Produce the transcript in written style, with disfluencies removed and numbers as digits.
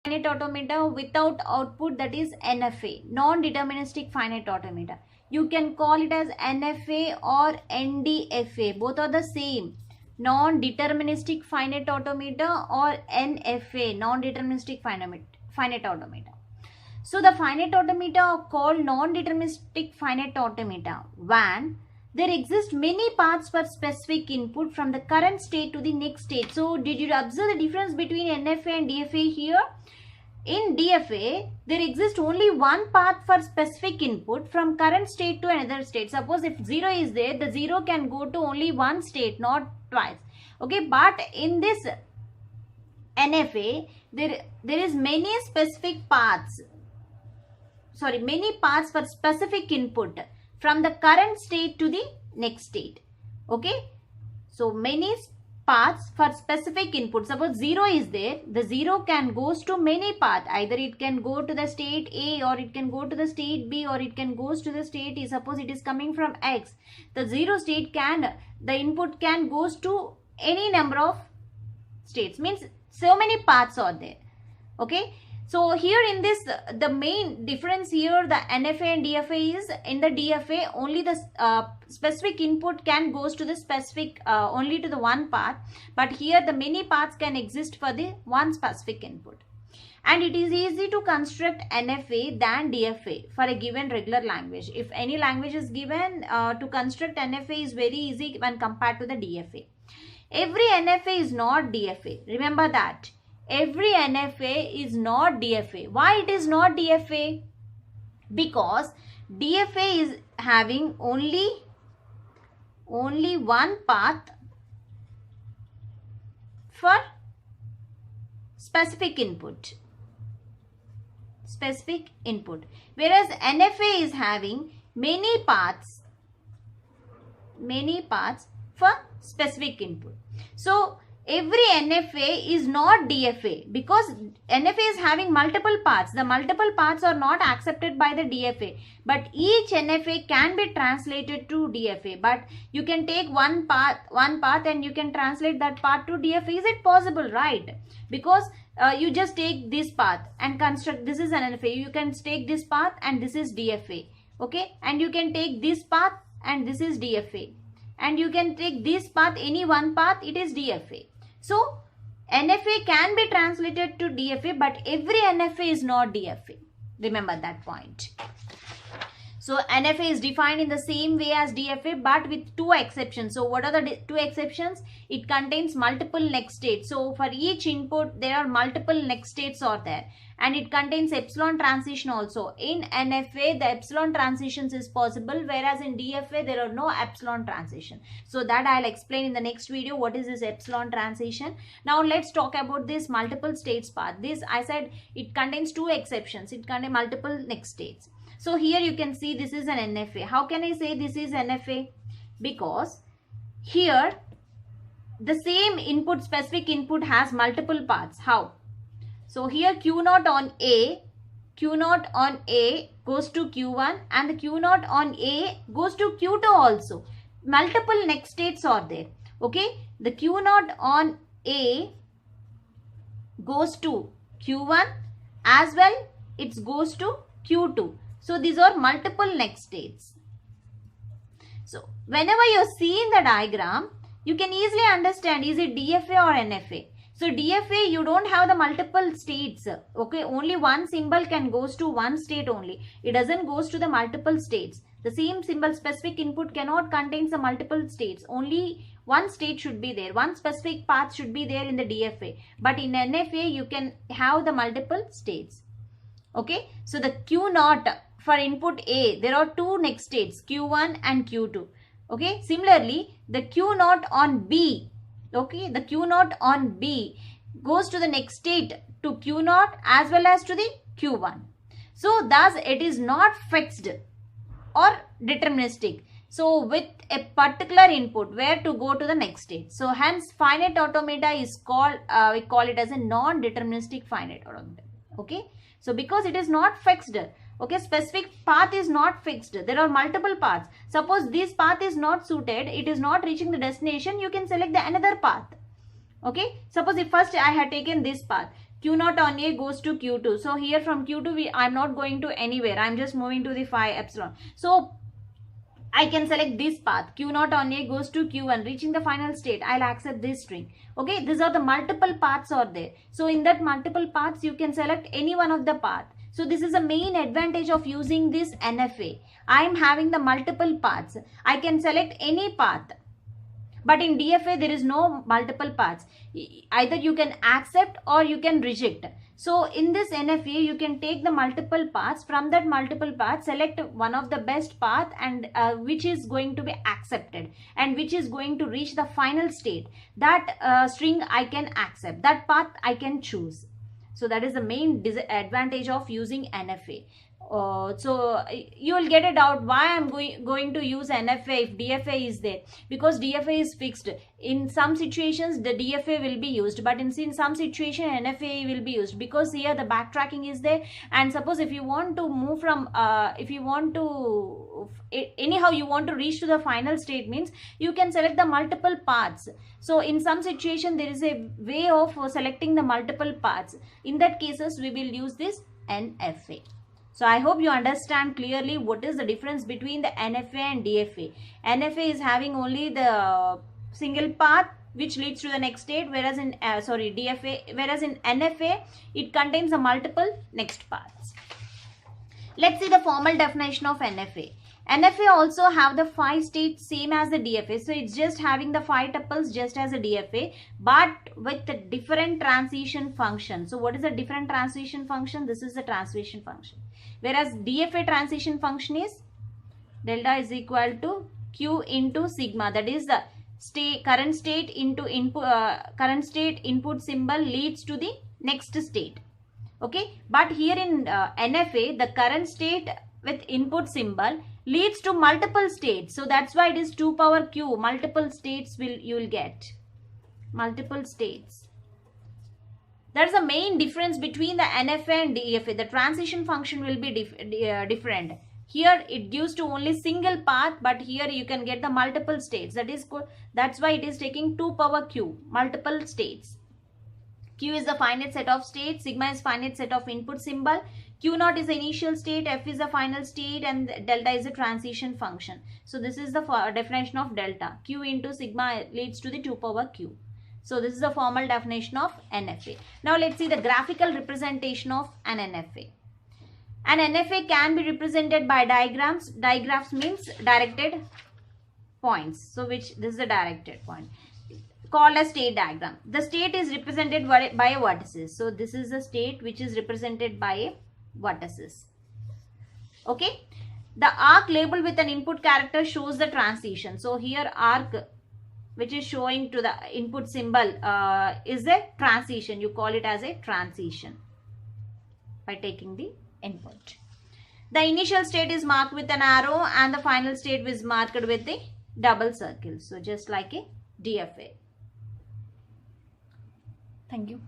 finite automata without output, that is NFA, non-deterministic finite automata. You can call it as NFA or NDFA, both are the same. Non-deterministic finite automata or NFA, non-deterministic finite automata. So the finite automata are called non-deterministic finite automata when there exist many paths for specific input from the current state to the next state. So did you observe the difference between NFA and DFA here? In DFA, there exists only one path for specific input from current state to another state. Suppose if 0 is there, the 0 can go to only one state, not twice. Okay, but in this NFA, there is many specific paths. Many paths for specific input from the current state to the next state. Okay, so many paths for specific input. Suppose 0 is there, the 0 can goes to many paths. Either it can go to the state A, or it can go to the state B, or it can goes to the state E. Suppose it is coming from X, the 0 state the input can goes to any number of states, means so many paths are there. Okay, so here in this, the main difference here, the NFA and DFA is, in the DFA only the specific input can goes to the specific only to the one path, but here the many paths can exist for the one specific input. And it is easy to construct NFA than DFA for a given regular language. If any language is given, to construct NFA is very easy when compared to the DFA. Every NFA is not DFA. Remember that. Every NFA is not DFA. Why it is not DFA? Because DFA is having only one path for specific input. Whereas NFA is having many paths for specific input. So every NFA is not DFA because NFA is having multiple paths. The multiple paths are not accepted by the DFA, but each NFA can be translated to DFA. But you can take one path and you can translate that path to DFA. Is it possible? Right? Because you just take this path and construct, this is an NFA. You can take this path and this is DFA. Okay, and you can take this path and this is DFA. And you can take this path, any one path, it is DFA. So NFA can be translated to DFA, but every NFA is not DFA. Remember that point. So NFA is defined in the same way as DFA, but with two exceptions. So what are the two exceptions? It contains multiple next states. So for each input, there are multiple next states are there. And it contains epsilon transition also. In NFA, the epsilon transitions is possible, whereas in DFA, there are no epsilon transition. So that I'll explain in the next video. What is this epsilon transition? Now let's talk about this multiple states part. This, I said, it contains two exceptions. It contains multiple next states. So here you can see this is an NFA. How can I say this is NFA? Because here the same input, specific input has multiple paths. How? So here Q0 on A goes to Q1 and the Q0 on A goes to Q2 also. Multiple next states are there. Okay, the Q0 on A goes to Q1 as well, it goes to Q2. So these are multiple next states. So whenever you see in the diagram, you can easily understand, is it DFA or NFA? So DFA, you don't have the multiple states. Okay, only one symbol can goes to one state only. It doesn't goes to the multiple states. The same symbol, specific input, cannot contain the multiple states. Only one state should be there. One specific path should be there in the DFA. But in NFA, you can have the multiple states. Okay, so the Q0 for input A, there are two next states, Q1 and Q2. Okay, similarly, the Q0 on B, okay, the Q0 on B goes to the next state to Q0 as well as to the Q1. So thus it is not fixed or deterministic. So with a particular input where to go to the next state. So hence finite automata is called, we call it as a non-deterministic finite automata. Okay, so because it is not fixed. Okay, specific path is not fixed. There are multiple paths. Suppose this path is not suited, it is not reaching the destination, you can select the another path. Okay, suppose if first I had taken this path. Q0 on A goes to Q2. So here from Q2 I'm not going to anywhere. I'm just moving to the phi epsilon. So I can select this path. Q0 on A goes to Q1. Reaching the final state, I'll accept this string. Okay, these are the multiple paths are there. So in that multiple paths, you can select any one of the path. So this is a main advantage of using this NFA. I am having the multiple paths. I can select any path. But in DFA, there is no multiple paths. Either you can accept or you can reject. So in this NFA, you can take the multiple paths. From that multiple path, select one of the best path and which is going to be accepted and which is going to reach the final state. That string I can accept. That path I can choose. So that is the main disadvantage of using NFA. So you will get a doubt why I'm going to use NFA if DFA is there, because DFA is fixed. In some situations the DFA will be used, but in some situation NFA will be used, because here the backtracking is there. And suppose if you want to move from anyhow you want to reach to the final state, means you can select the multiple paths. So in some situation there is a way of selecting the multiple paths. In that cases we will use this NFA. So I hope you understand clearly what is the difference between the NFA and DFA. NFA is having only the single path which leads to the next state, whereas in NFA it contains a multiple next paths. Let's see the formal definition of NFA. NFA also have the 5 states same as the DFA. So it's just having the 5 tuples just as a DFA, but with a different transition function. So what is the different transition function? This is the transition function. Whereas DFA transition function is delta is equal to Q into sigma. That is the current state into input symbol leads to the next state. Okay, but here in NFA, the current state with input symbol leads to multiple states. So that's why it is 2 power Q. Multiple states you will get. Multiple states. That's the main difference between the NFA and DFA. The transition function will be different. Here it gives to only single path, but here you can get the multiple states. That's why it is taking 2 power Q. Multiple states. Q is the finite set of states. Sigma is finite set of input symbol. Q0 is the initial state, F is the final state, and delta is the transition function. So this is the definition of delta. Q into sigma leads to the 2 power Q. So this is the formal definition of NFA. Now let's see the graphical representation of an NFA. An NFA can be represented by diagrams. Diagrams means directed points. So this is the directed point, called a state diagram. The state is represented by a vertices. So this is the state which is represented by a vertices. Okay. The arc labeled with an input character shows the transition. So here arc which is showing to the input symbol is a transition. You call it as a transition by taking the input. The initial state is marked with an arrow and the final state is marked with a double circle. So just like a DFA. Thank you.